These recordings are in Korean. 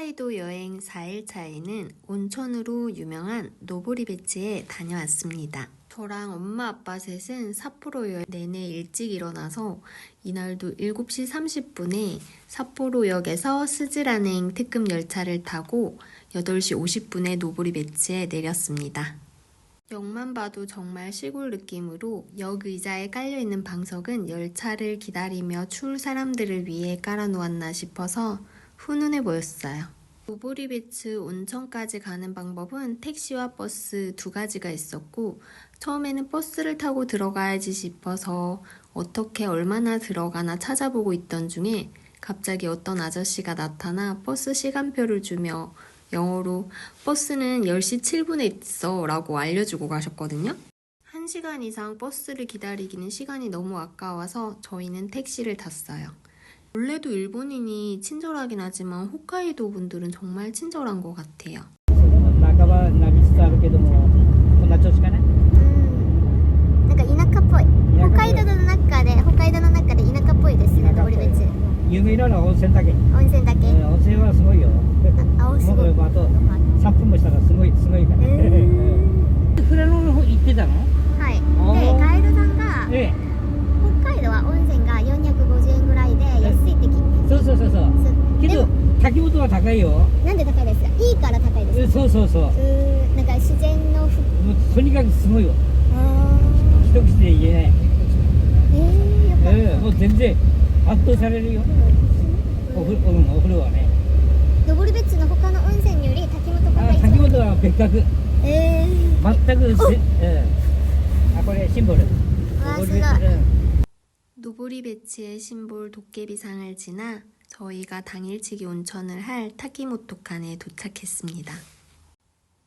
홋카이도 여행 4일차에는 온천으로 유명한 노보리베츠에 다녀왔습니다. 저랑 엄마 아빠 셋은 삿포로 여행 내내 일찍 일어나서 이날도 7시 30분에 삿포로역에서 스즈라행 특급 열차를 타고 8시 50분에 노보리베츠에 내렸습니다. 역만 봐도 정말 시골 느낌으로 역 의자에 깔려있는 방석은 열차를 기다리며 추울 사람들을 위해 깔아놓았나 싶어서 훈훈해 보였어요. 노보리베츠 온천까지 가는 방법은 택시와 버스 두 가지가 있었고 처음에는 버스를 타고 들어가야지 싶어서 어떻게 얼마나 들어가나 찾아보고 있던 중에 갑자기 어떤 아저씨가 나타나 버스 시간표를 주며 영어로 버스는 10시 7분에 있어 라고 알려주고 가셨거든요. 1시간 이상 버스를 기다리기는 시간이 너무 아까워서 저희는 택시를 tas어요. 원래도 일본인이 친절하긴 하지만 홋카이도 분들은 정말 친절한 것 같아요. 半ばなりつつあるけども、こんな調子かな。なんか田舎っぽい。北海道の中で田舎っぽいですね、登別。有名なのは温泉だけ。温泉だけ。温泉はすごいよ。あ、すごい。もうあと3分もしたらすごいから。富良野の方行ってたの？はい。で、ガイドさんが、北海道は温泉が450円ぐらいで安いって聞いて。そう。けど滝本は高いよ。なんで高いですか？いいから高いですか？そう。なんか自然のもうとにかくすごいよ。あ一口で言えない。よかった。もう全然圧倒されるよ。お風呂はね。登別の他の温泉より滝本が一番。滝本は別格。全くこれシンボル。わすごい。 노보리베츠의 심볼 도깨비상을 지나 저희가 당일치기 온천을 할 타키모토칸에 도착했습니다.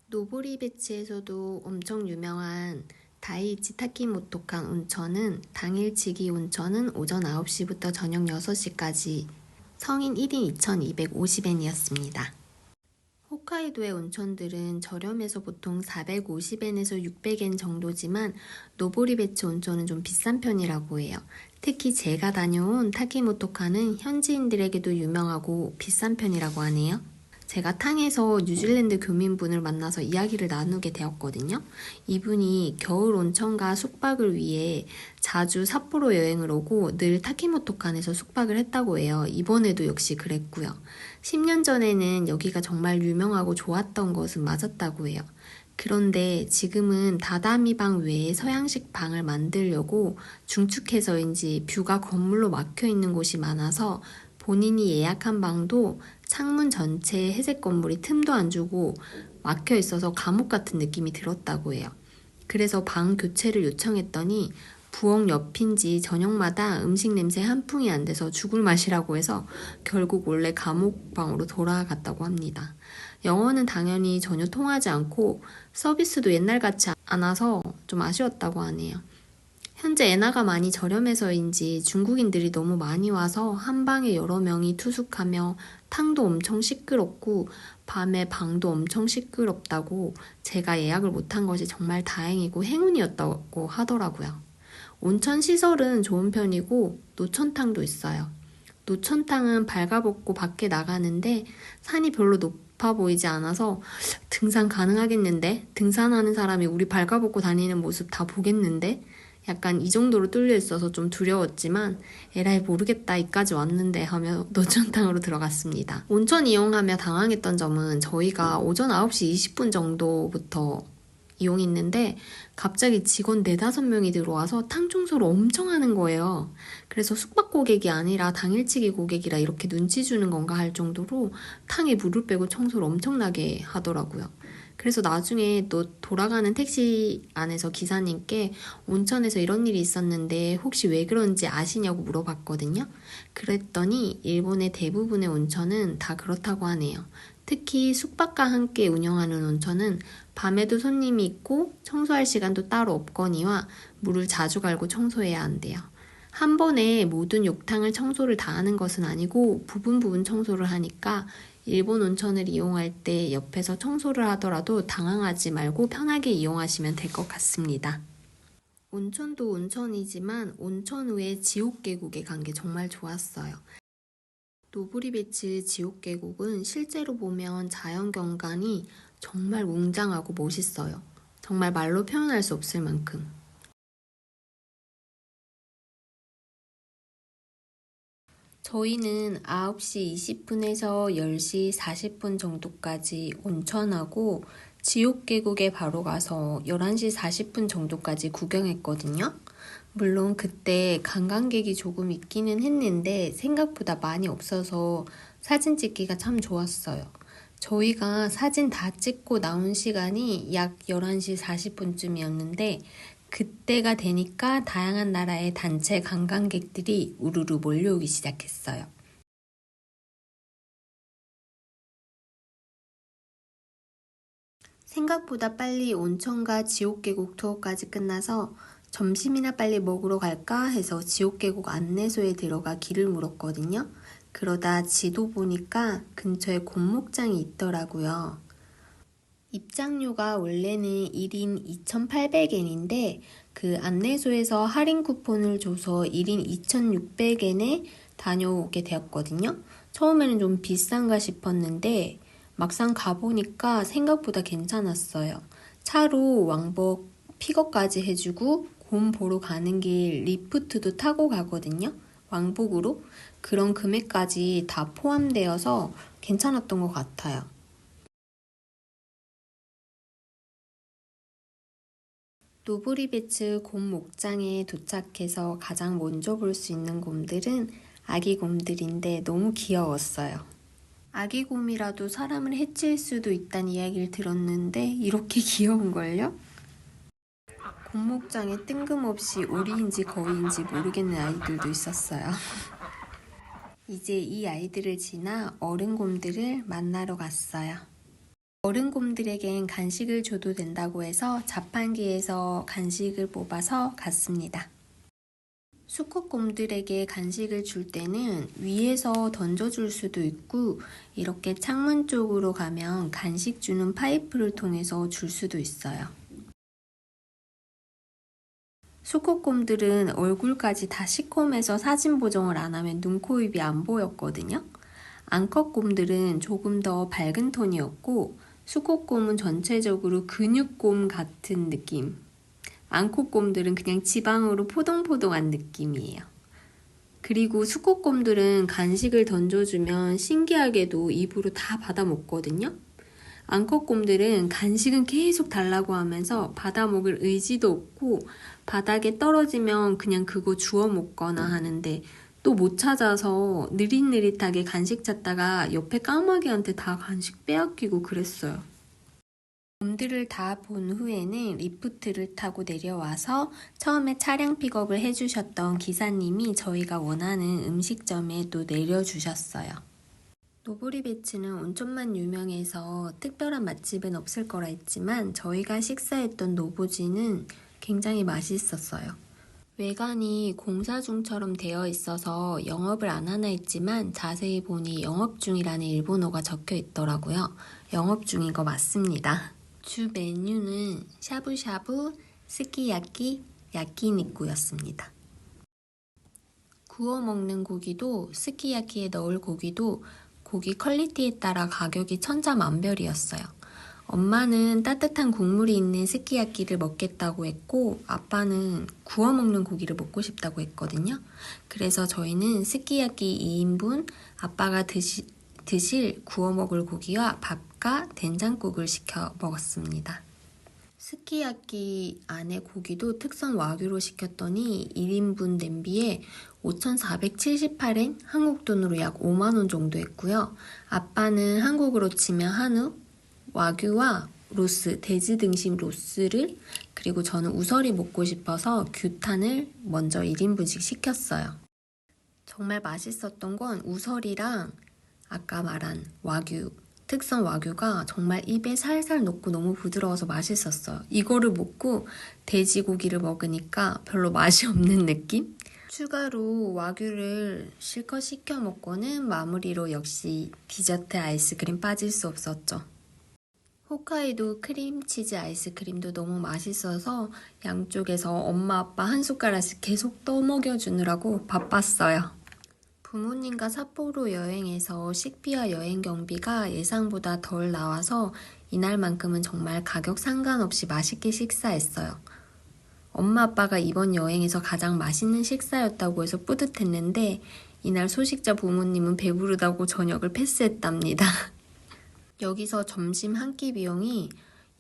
노보리베츠에서도 엄청 유명한 다이이치 타키모토칸 온천은 당일치기 온천은 오전 9시부터 저녁 6시까지 성인 1인 2,250엔이었습니다. 홋카이도의 온천들은 저렴해서 보통 450엔에서 600엔 정도지만 노보리베츠 온천은 좀 비싼 편이라고 해요. 특히 제가 다녀온 타키모토칸은 현지인들에게도 유명하고 비싼 편이라고 하네요. 제가 탕에서 뉴질랜드 교민분을 만나서 이야기를 나누게 되었거든요. 이분이 겨울 온천과 숙박을 위해 자주 삿포로 여행을 오고 늘 타키모토칸에서 숙박을 했다고 해요. 이번에도 역시 그랬고요. 10년 전에는 여기가 정말 유명하고 좋았던 것은 맞았다고 해요. 그런데 지금은 다다미 방 외에 서양식 방을 만들려고 중축해서인지 뷰가 건물로 막혀있는 곳이 많아서 본인이 예약한 방도 창문 전체에 회색 건물이 틈도 안 주고 막혀 있어서 감옥 같은 느낌이 들었다고 해요. 그래서 방 교체를 요청했더니 부엌 옆인지 저녁마다 음식 냄새 한 풍이 안 돼서 죽을 맛이라고 해서 결국 원래 감옥방으로 돌아갔다고 합니다. 영어는 당연히 전혀 통하지 않고 서비스도 옛날 같지 않아서 좀 아쉬웠다고 하네요. 현재 엔화가 많이 저렴해서인지 중국인들이 너무 많이 와서 한 방에 여러 명이 투숙하며 탕도 엄청 시끄럽고 밤에 방도 엄청 시끄럽다고 제가 예약을 못한 것이 정말 다행이고 행운이었다고 하더라고요. 온천 시설은 좋은 편이고 노천탕도 있어요. 노천탕은 발가벗고 밖에 나가는데 산이 별로 높아 보이지 않아서 등산 가능하겠는데? 등산하는 사람이 우리 발가벗고 다니는 모습 다 보겠는데? 약간 이 정도로 뚫려 있어서 좀 두려웠지만 에라이 모르겠다 이까지 왔는데 하며 노천탕으로 들어갔습니다. 온천 이용하며 당황했던 점은 저희가 오전 9시 20분 정도부터 이용했는데 갑자기 직원 4-5명이 들어와서 탕 청소를 엄청 하는 거예요. 그래서 숙박 고객이 아니라 당일치기 고객이라 이렇게 눈치 주는 건가 할 정도로 탕에 물을 빼고 청소를 엄청나게 하더라고요. 그래서 나중에 또 돌아가는 택시 안에서 기사님께 온천에서 이런 일이 있었는데 혹시 왜 그런지 아시냐고 물어봤거든요. 그랬더니 일본의 대부분의 온천은 다 그렇다고 하네요. 특히 숙박과 함께 운영하는 온천은 밤에도 손님이 있고 청소할 시간도 따로 없거니와 물을 자주 갈고 청소해야 한대요. 한 번에 모든 욕탕을 청소를 다 하는 것은 아니고 부분 청소를 하니까 일본 온천을 이용할 때 옆에서 청소를 하더라도 당황하지 말고 편하게 이용하시면 될 것 같습니다. 온천도 온천이지만 온천 후에 지옥 계곡에 간 게 정말 좋았어요. 노브리베츠 지옥계곡은 실제로 보면 자연경관이 정말 웅장하고 멋있어요. 정말 말로 표현할 수 없을 만큼. 저희는 9시 20분에서 10시 40분 정도까지 온천하고 지옥계곡에 바로 가서 11시 40분 정도까지 구경했거든요. 물론 그때 관광객이 조금 있기는 했는데 생각보다 많이 없어서 사진 찍기가 참 좋았어요. 저희가 사진 다 찍고 나온 시간이 약 11시 40분쯤이었는데 그때가 되니까 다양한 나라의 단체 관광객들이 우르르 몰려오기 시작했어요. 생각보다 빨리 온천과 지옥계곡 투어까지 끝나서 점심이나 빨리 먹으러 갈까 해서 지옥계곡 안내소에 들어가 길을 물었거든요. 그러다 지도 보니까 근처에 곰목장이 있더라고요. 입장료가 원래는 1인 2,800엔인데 그 안내소에서 할인 쿠폰을 줘서 1인 2,600엔에 다녀오게 되었거든요. 처음에는 좀 비싼가 싶었는데 막상 가보니까 생각보다 괜찮았어요. 차로 왕복 픽업까지 해주고 곰 보러 가는 길 리프트도 타고 가거든요. 왕복으로. 그런 금액까지 다 포함되어서 괜찮았던 것 같아요. 노브리베츠 곰 목장에 도착해서 가장 먼저 볼 수 있는 곰들은 아기 곰들인데 너무 귀여웠어요. 아기 곰이라도 사람을 해칠 수도 있다는 이야기를 들었는데 이렇게 귀여운걸요? 곰 목장에 뜬금없이 오리인지 거위인지 모르겠는 아이들도 있었어요. 이제 이 아이들을 지나 어른 곰들을 만나러 갔어요. 어른 곰들에겐 간식을 줘도 된다고 해서 자판기에서 간식을 뽑아서 갔습니다. 수컷 곰들에게 간식을 줄 때는 위에서 던져줄 수도 있고 이렇게 창문 쪽으로 가면 간식 주는 파이프를 통해서 줄 수도 있어요. 수컷 곰들은 얼굴까지 다 시커매서 사진 보정을 안 하면 눈, 코, 입이 안 보였거든요. 암컷 곰들은 조금 더 밝은 톤이었고 수컷 곰은 전체적으로 근육곰 같은 느낌. 암컷 곰들은 그냥 지방으로 포동포동한 느낌이에요. 그리고 수컷 곰들은 간식을 던져주면 신기하게도 입으로 다 받아 먹거든요. 암컷 곰들은 간식은 계속 달라고 하면서 받아 먹을 의지도 없고 바닥에 떨어지면 그냥 그거 주워 먹거나 하는데 또 못 찾아서 느릿느릿하게 간식 찾다가 옆에 까마귀한테 다 간식 빼앗기고 그랬어요. 곰들을 다 본 후에는 리프트를 타고 내려와서 처음에 차량 픽업을 해주셨던 기사님이 저희가 원하는 음식점에 또 내려주셨어요. 노브리베츠는 온천만 유명해서 특별한 맛집은 없을 거라 했지만 저희가 식사했던 노부지는 굉장히 맛있었어요. 외관이 공사 중처럼 되어 있어서 영업을 안 하나 했지만 자세히 보니 영업 중이라는 일본어가 적혀 있더라고요. 영업 중인 거 맞습니다. 주 메뉴는 샤브샤브, 스키야키, 야끼니쿠였습니다. 구워 먹는 고기도 스키야키에 넣을 고기도 고기 퀄리티에 따라 가격이 천차만별이었어요. 엄마는 따뜻한 국물이 있는 스키야키를 먹겠다고 했고 아빠는 구워 먹는 고기를 먹고 싶다고 했거든요. 그래서 저희는 스키야키 2인분, 아빠가 드실 구워 먹을 고기와 밥과 된장국을 시켜 먹었습니다. 스키야키 안에 고기도 특선 와규로 시켰더니 1인분 냄비에 5,478엔, 한국 돈으로 약 5만원 정도 했고요. 아빠는 한국으로 치면 한우, 와규와 로스, 돼지 등심 로스를, 그리고 저는 우설이 먹고 싶어서 규탄을 먼저 1인분씩 시켰어요. 정말 맛있었던 건 우설이랑 아까 말한 와규, 특선 와규가 정말 입에 살살 녹고 너무 부드러워서 맛있었어요. 이거를 먹고 돼지고기를 먹으니까 별로 맛이 없는 느낌? 추가로 와규를 실컷 시켜 먹고는 마무리로 역시 디저트 아이스크림 빠질 수 없었죠. 홋카이도 크림치즈 아이스크림도 너무 맛있어서 양쪽에서 엄마 아빠 한 숟가락씩 계속 떠먹여주느라고 바빴어요. 부모님과 삿포로 여행해서 식비와 여행 경비가 예상보다 덜 나와서 이날만큼은 정말 가격 상관없이 맛있게 식사했어요. 엄마 아빠가 이번 여행에서 가장 맛있는 식사였다고 해서 뿌듯했는데 이날 소식자 부모님은 배부르다고 저녁을 패스했답니다. 여기서 점심 한 끼 비용이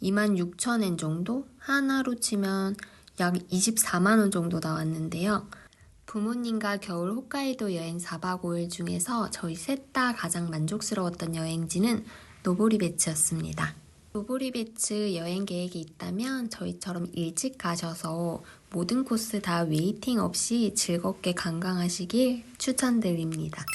26,000엔 정도? 하나로 치면 약 24만 원 정도 나왔는데요. 부모님과 겨울 홋카이도 여행 4박 5일 중에서 저희 셋 다 가장 만족스러웠던 여행지는 노보리베츠였습니다. 노보리베츠 여행 계획이 있다면 저희처럼 일찍 가셔서 모든 코스 다 웨이팅 없이 즐겁게 관광하시길 추천드립니다.